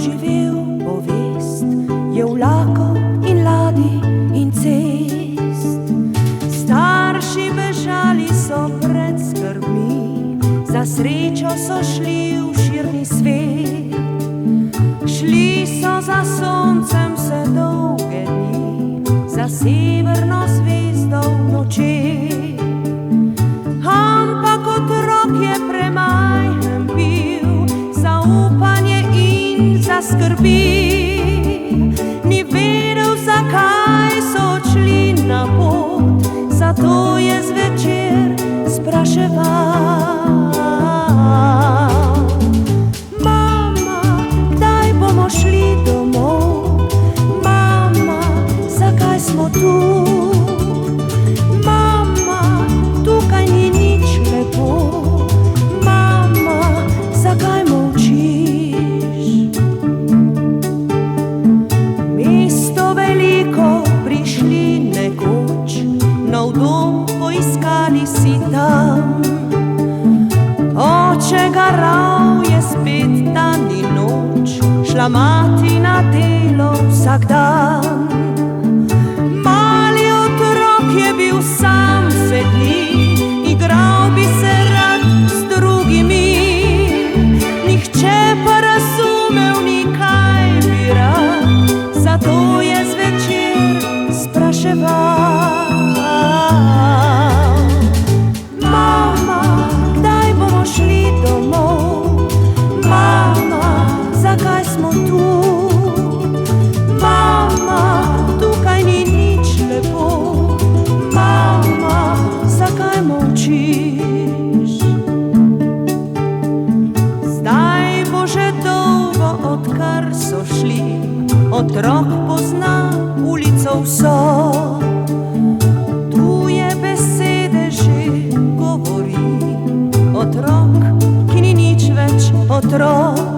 doživel povest, je vlakov in ladij in cest. Starši bežali so pred skrbmi, za srečo so šli v širni svet. Šli so za soncem vse dolge dni, za severno zvezdo v nočeh. Ampak otrok je premajhen bil za upanje in za skrbi. Ni vedel, zakaj so odšli na pot, zato je zvečer spraševal: Mama, kdaj bomo šli domov? Mama, zakaj smo tu? Mama, tukaj ni nič lepo. Mama, zakaj molčiš? Mesto veliko prišli nekoč, nov dom poiskali si tam. Oče garal je spet dan in noč, šla mati na delo vsak dan. Mali otrok je bil sam vse dni, igral bi se rad z drugimi. Nihče pa razumel ni, kaj bi rad, zato je zvečer spraševal: Mama, kdaj bomo šli domov? Mama, zakaj smo tu? Mama, tukaj ni nič lepo. Mama, zakaj molčiš? Zdaj bo že dolgo, odkar so šli, otrok pozna ulico vso. Tuje besede že govori, otrok, ki ni nič več otrok.